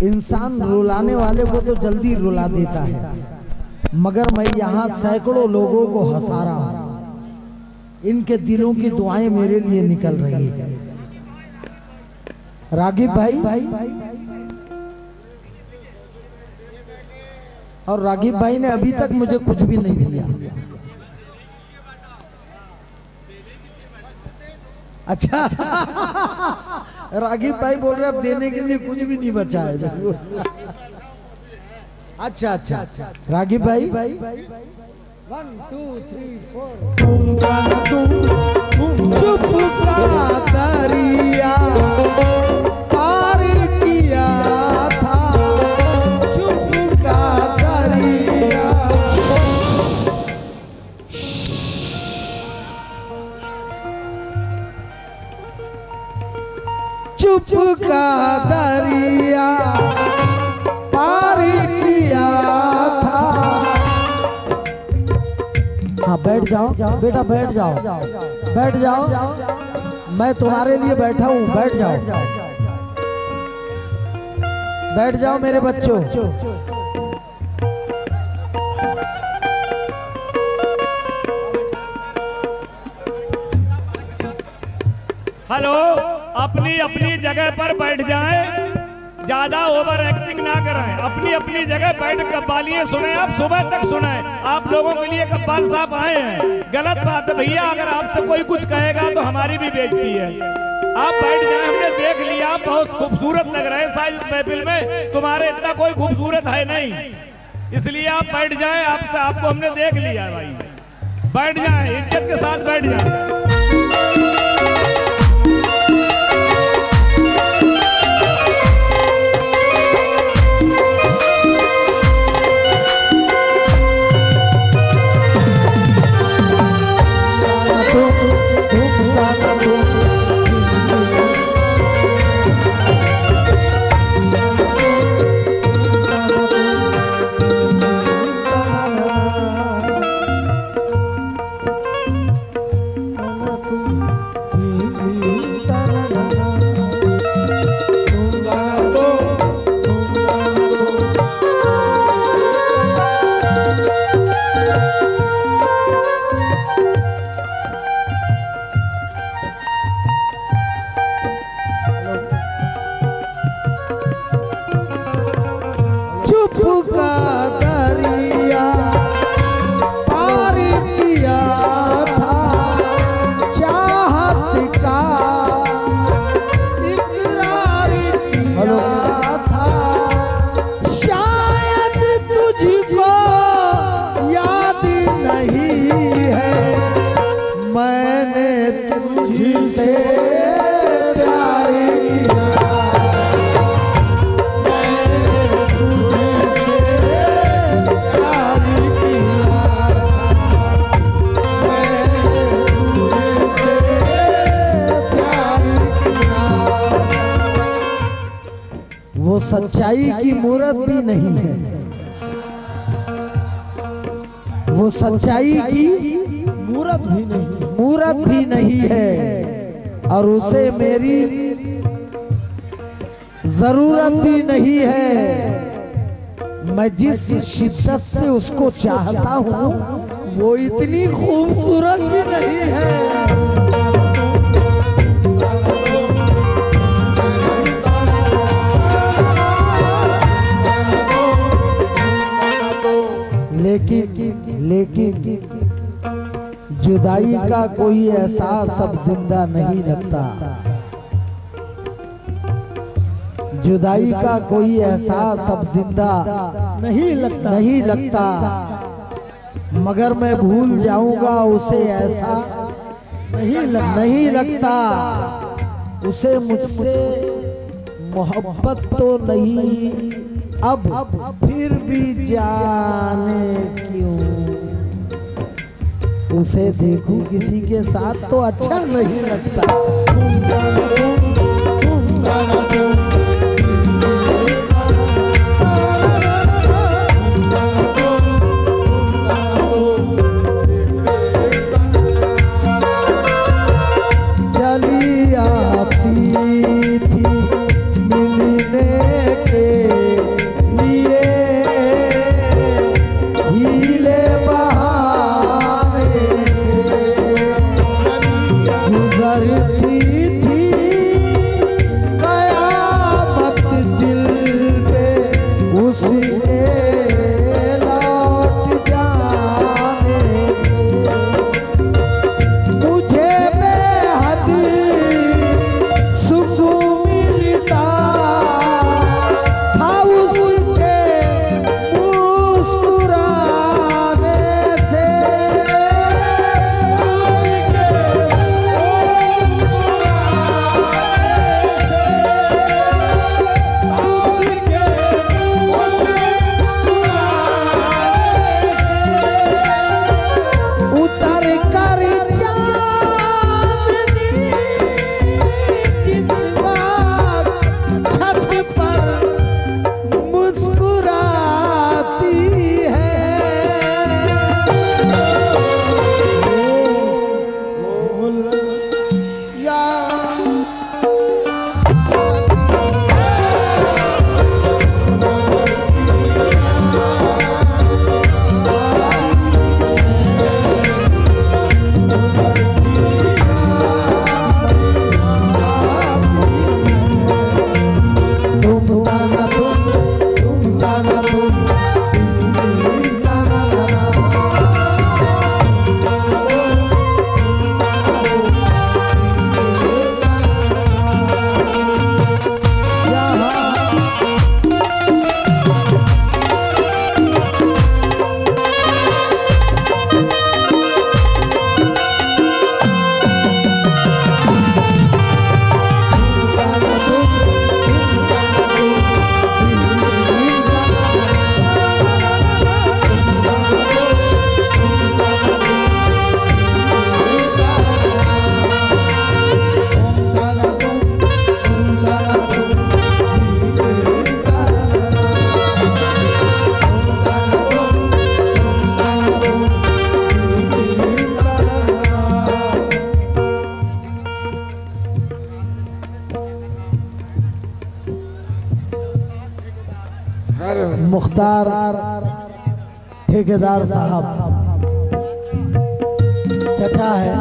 इंसान रुलाने वाले को तो जल्दी रुला देता है, मगर मैं यहाँ सैकड़ों लोगों को हंसा रहा हूँ। इनके दिलों की दुआएं मेरे लिए निकल रही है। रागिब भाई और रागिब भाई ने अभी तक मुझे कुछ भी नहीं दिया। अच्छा रागिब भाई बोल रहे अब देने के लिए कुछ भी नहीं बचा है। अच्छा अच्छा रागिब भाई 1 2 3 4 चुप का दरिया पार किया था, चुप का दरिया। चुप का दरिया पार किया था। हाँ बैठ जाओ बेटा, बैठ जाओ बैठ जाओ, मैं तुम्हारे लिए बैठा हूँ, बैठ जाओ बैठ जाओ मेरे बच्चों। हेलो, अपनी अपनी जगह पर बैठ जाएं, ज्यादा ओवर एक्टिंग ना करें, अपनी अपनी जगह बैठ कव्वालियां सुने। आप सुबह तक सुने, आप लोगों के लिए कव्वाल साहब आए हैं। गलत बात है भैया, अगर आपसे कोई कुछ कहेगा तो हमारी भी बेइज्जती है। आप बैठ जाएं, हमने देख लिया, आप बहुत खूबसूरत लग रहे हैं शायद महफिल में, तुम्हारे इतना कोई खूबसूरत है नहीं, इसलिए आप बैठ जाएं। आपको हमने देख लिया भाई, बैठ जाएं, इज्जत के साथ बैठ जाएं। सच्चाई की मूरत भी नहीं है, वो सच्चाई की मूरत भी नहीं है, और उसे मेरी जरूरत भी नहीं है। मैं जिस शिद्दत से उसको चाहता हूँ वो इतनी खूबसूरत भी नहीं है। लेकिन जुदाई का कोई एहसास अब जिंदा नहीं लगता, जुदाई का कोई एहसास अब जिंदा नहीं लगता, मगर मैं भूल जाऊंगा उसे ऐसा नहीं लगता। उसे मुझसे मोहब्बत तो नहीं, अब फिर भी जाने क्यों उसे देखूं किसी के साथ तो अच्छा नहीं लगता। चली आती थी मिलने के ताना तुम ताना तुम। मुख्तार ठेकेदार साहब चचा है,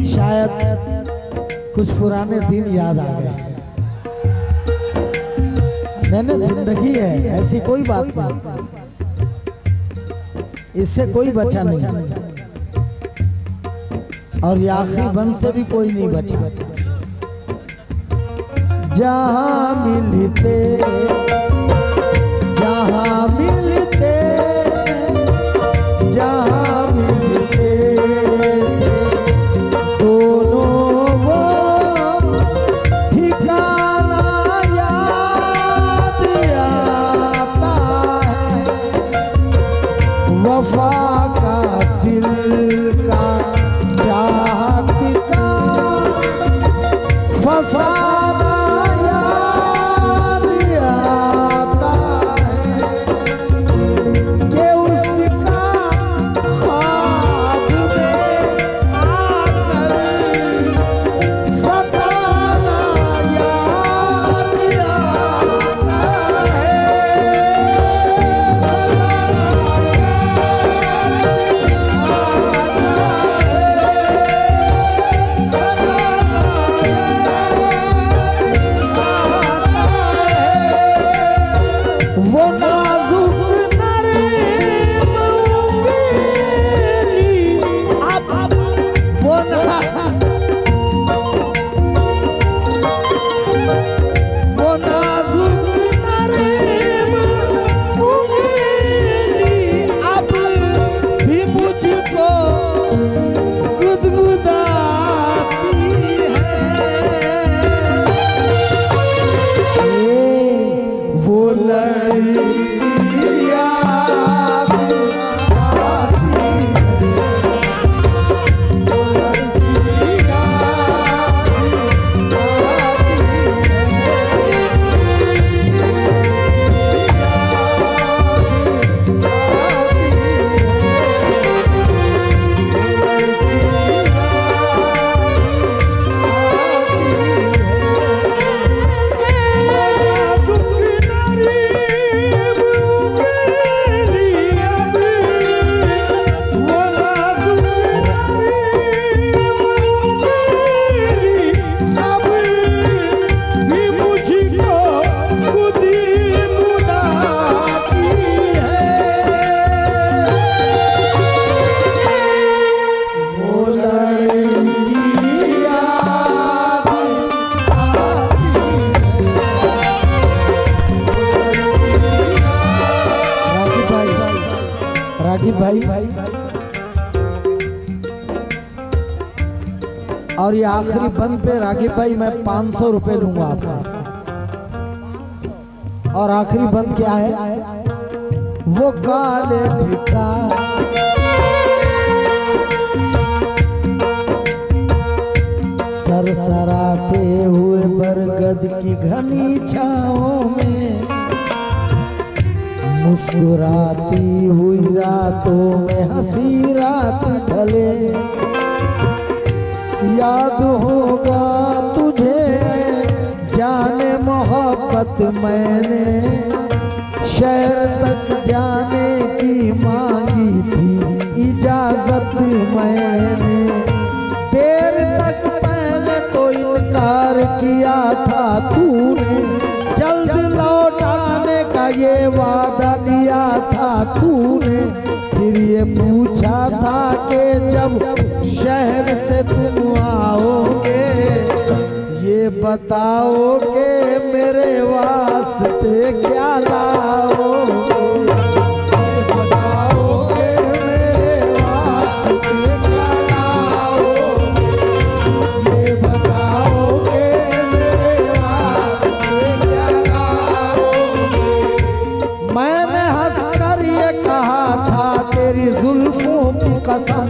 शायद कुछ पुराने दिन याद आ गए। नहीं, जिंदगी है, ऐसी कोई बात नहीं, इससे कोई बचा नहीं, और ये आखिरी बंद से भी कोई नहीं बचा। जहाँ मिलते जहाँ मिलते जहाँ मिलते दोनों वो ठिकाना याद आता है। वफा का दिल का चाहत का फसाना भाई, और ये आखिरी बंद पे रागिब भाई मैं 500 रुपए लूंगा आपसे। और आखिरी बंद क्या है? वो कॉलेज का सरसराते हुए बरगद की घनी छाओं में, मुस्कुराती हुई रातों में हंसी रात ढले, याद होगा तुझे जाने मोहब्बत मैंने शहर तक जाने की मांगी थी इजाजत मैंने, देर तक पहले तो इनकार किया था तूने, का ये वादा लिया था तूने, फिर ये पूछा था कि जब शहर से तुम आओगे ये बताओगे मेरे वास्ते क्या लाओगे, ये बताओगे मेरे वास्ते क्या लाओगे, ये बताओगे मेरे वास्ते क्या लाओगे। मैंने हंसकर ये कहा था तेरी जुल्फों की कसम,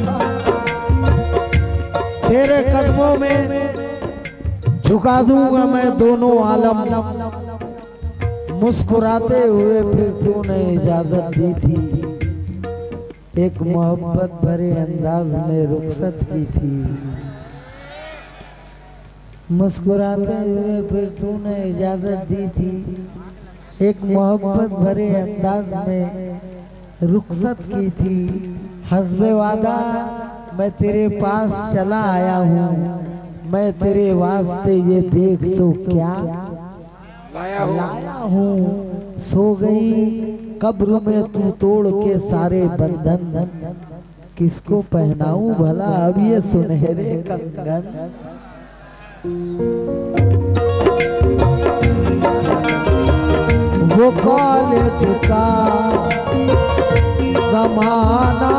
तेरे कदमों में झुका दूंगा मैं दोनों आलम। मुस्कुराते हुए फिर तूने इजाजत दी थी, एक मोहब्बत भरे अंदाज में रुखसत की थी। मुस्कुराते हुए फिर तूने इजाजत दी थी, एक मोहब्बत भरे अंदाज में रुखसत की थी। हस्बे वादा मैं तेरे पास चला आया हूँ, मैं तेरे वास्ते ये देख तो क्या लाया हूँ। सो गई कब्र में तू तोड़ के सारे बंधन, किसको पहनाऊं भला अब ये सुनहरे कंगन। वो कॉलेज का जमाना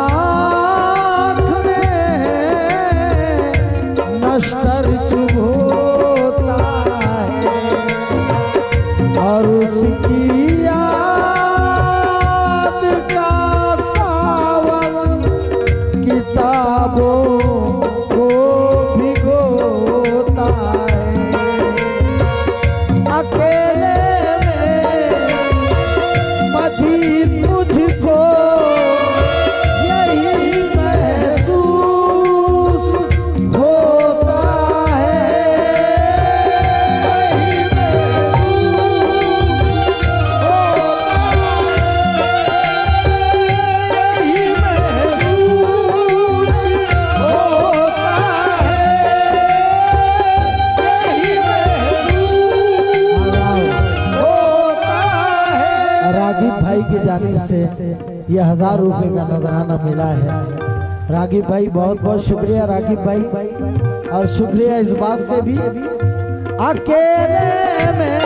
नश्तर चुभोता है और उसकी याद का सावन किताबों को भिगोता है। अकेले में मजीद मुझको यही महसूस की जानिब से ये 1000 रुपए का नजराना मिला है। रागिब भाई बहुत बहुत शुक्रिया रागिब भाई, और शुक्रिया इस बात से भी अकेले में